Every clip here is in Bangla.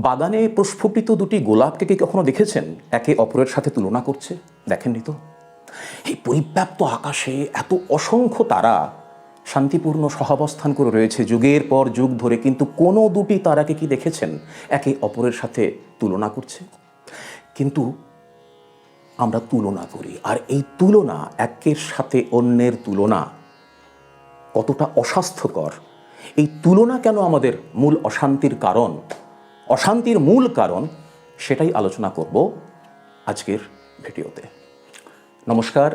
বাগানে প্রস্ফুটিত দুটি গোলাপকে কি কখনো দেখেছেন একে অপরের সাথে তুলনা করছে? দেখেননি তো? এই পরিব্যাপ্ত আকাশে এত অসংখ্য তারা শান্তিপূর্ণ সহাবস্থান করে রয়েছে যুগের পর যুগ ধরে, কিন্তু কোনো দুটি তারাকে কি দেখেছেন একে অপরের সাথে তুলনা করছে? কিন্তু আমরা তুলনা করি, আর এই তুলনা, একের সাথে অন্যের তুলনা কতটা অস্বাস্থ্যকর, এই তুলনা কেন আমাদের মূল অশান্তির কারণ, অশান্তির মূল কারণ, সেটাই আলোচনা করব আজকের ভিডিওতে। নমস্কার,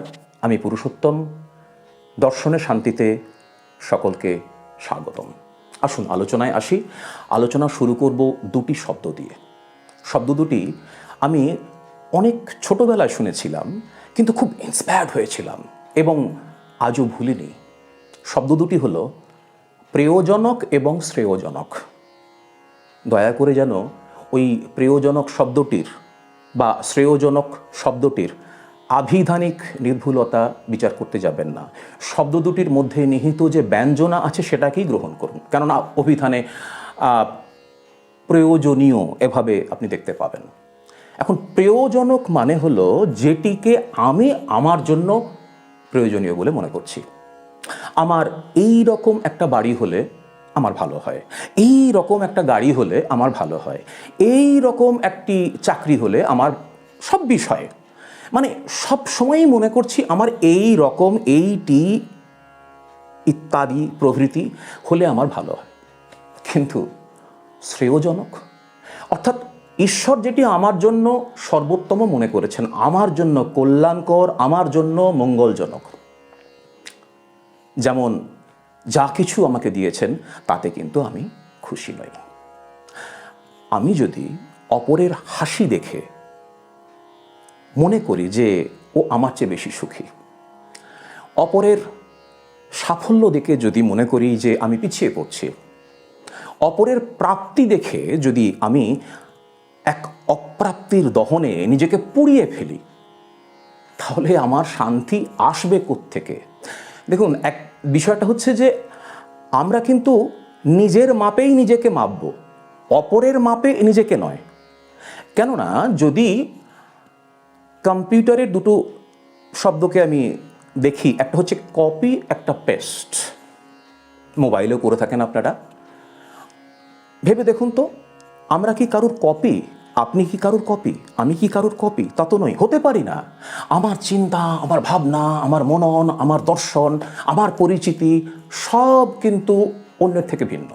আমি পুরুষোত্তম। দর্শনে শান্তিতে সকলকে স্বাগতম। আসুন আলোচনায় আসি। আলোচনা শুরু করব দুটি শব্দ দিয়ে। শব্দ দুটি আমি অনেক ছোটবেলায় শুনেছিলাম, কিন্তু খুব ইন্সপায়ার্ড হয়েছিলাম এবং আজও ভুলিনি। শব্দ দুটি হলো প্রেয়জনক এবং শ্রেয়জনক। দয়া করে যেন ওই প্রেয়জনক শব্দটির বা শ্রেয়জনক শব্দটির আভিধানিক নির্ভুলতা বিচার করতে যাবেন না। শব্দ দুটির মধ্যে নিহিত যে ব্যঞ্জনা আছে সেটাকেই গ্রহণ করুন, কেননা অভিধানে প্রয়োজনীয় এভাবে আপনি দেখতে পাবেন। এখন প্রেয়জনক মানে হলো যেটিকে আমি আমার জন্য প্রয়োজনীয় বলে মনে করছি। আমার এই রকম একটা বাড়ি হলে আমার ভালো হয়, এই রকম একটা গাড়ি হলে আমার ভালো হয়, এই রকম একটি চাকরি হলে আমার সব বিষয়ে, মানে সব সময়ই মনে করছি আমার এই রকম, এইটি ইত্যাদি প্রভৃতি হলে আমার ভালো হয়। কিন্তু শ্রেয়জনক অর্থাৎ ঈশ্বর যেটি আমার জন্য সর্বোত্তম মনে করেছেন, আমার জন্য কল্যাণকর, আমার জন্য মঙ্গলজনক, যেমন যা কিছু আমাকে দিয়েছেন তাতে কিন্তু আমি খুশি নই। আমি যদি অপরের হাসি দেখে মনে করি যে ও আমার চেয়ে বেশি সুখী, অপরের সাফল্য দেখে যদি মনে করি যে আমি পিছিয়ে পড়ছি, অপরের প্রাপ্তি দেখে যদি আমি এক অপ্রাপ্তির দহনে নিজেকে পুড়িয়ে ফেলি, তাহলে আমার শান্তি আসবে কোত্থেকে? দেখুন, এক বিষয়টা হচ্ছে যে আমরা কিন্তু নিজের মাপেই নিজেকে মাপব, অপরের মাপে নিজেকে নয়। কেননা যদি কম্পিউটারের দুটো শব্দকে আমি দেখি, একটা হচ্ছে কপি, একটা পেস্ট, মোবাইলেও করে থাকেন আপনারা, ভেবে দেখুন তো, আমরা কি কারুর কপি? আপনি কি কারুর কপি? আমি কি কারুর কপি? তা তো নয়, হতে পারি না। আমার চিন্তা, আমার ভাবনা, আমার মনন, আমার দর্শন, আমার পরিচিতি সব কিন্তু অন্যের থেকে ভিন্ন,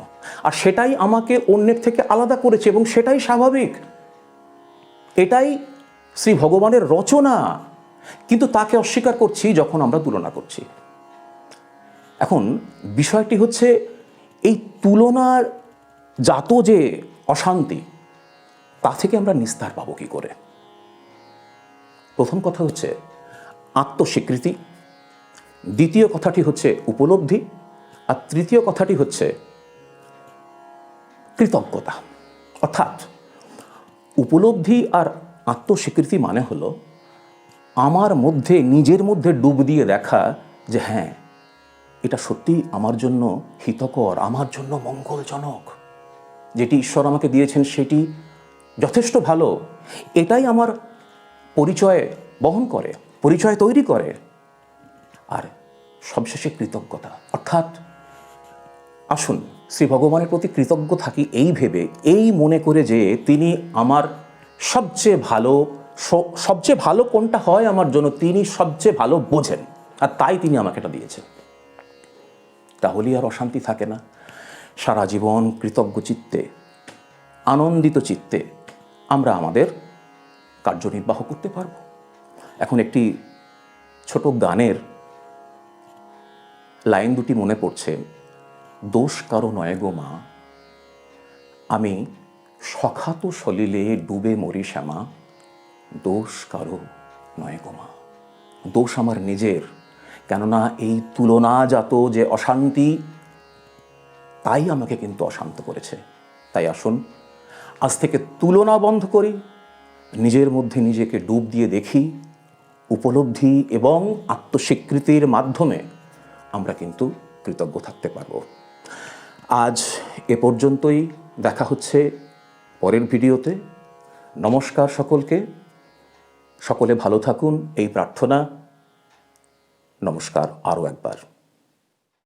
আর সেটাই আমাকে অন্যের থেকে আলাদা করেছে এবং সেটাই স্বাভাবিক, এটাই শ্রী ভগবানের রচনা। কিন্তু তাকে অস্বীকার করছি যখন আমরা তুলনা করছি। এখন বিষয়টি হচ্ছে এই তুলনার জাত যে অশান্তি, তা থেকে আমরা নিস্তার পাবো কি করে? প্রথম কথা হচ্ছে আত্মস্বীকৃতি, দ্বিতীয় কথাটি হচ্ছে উপলব্ধি, আর তৃতীয় কথাটি হচ্ছে কৃতজ্ঞতা। অর্থাৎ উপলব্ধি আর আত্মস্বীকৃতি মানে হলো আমার মধ্যে, নিজের মধ্যে ডুব দিয়ে দেখা যে হ্যাঁ, এটা সত্যি আমার জন্য হিতকর, আমার জন্য মঙ্গলজনক, যেটি ঈশ্বর আমাকে দিয়েছেন সেটি যথেষ্ট ভালো, এটাই আমার পরিচয় বহন করে, পরিচয় তৈরি করে। আর সবশেষে কৃতজ্ঞতা, অর্থাৎ আসুন শ্রী ভগবানের প্রতি কৃতজ্ঞ থাকি এই ভেবে, এই মনে করে যে তিনি আমার সবচেয়ে ভালো কোনটা হয় আমার জন্য, তিনি সবচেয়ে ভালো বোঝেন, আর তাই তিনি আমাকে এটা দিয়েছেন। তাহলেই আর অশান্তি থাকে না। সারা জীবন কৃতজ্ঞ চিত্তে, আনন্দিত চিত্তে আমরা আমাদের কার্যনির্বাহ করতে পারব। এখন একটি ছোট গানের লাইন দুটি মনে পড়ছে। দোষ কারো নয় গো মা, আমি সখাত সলিলে ডুবে মরি শ্যামা, দোষ কারো নয় গো মা। দোষ আমার নিজের, কেননা এই তুলনাজাত যে অশান্তি, তাই আমাকে কিন্তু অশান্ত করেছে। তাই আসুন আজ থেকে তুলনা বন্ধ করি, নিজের মধ্যে নিজেকে ডুব দিয়ে দেখি, উপলব্ধি এবং আত্মস্বীকৃতির মাধ্যমে আমরা কিন্তু কৃতজ্ঞ থাকতে পারব। আজ এ পর্যন্তই। দেখা হচ্ছে পরের ভিডিওতে। নমস্কার সকলকে, সকলে ভালো থাকুন এই প্রার্থনা। নমস্কার আরও একবার।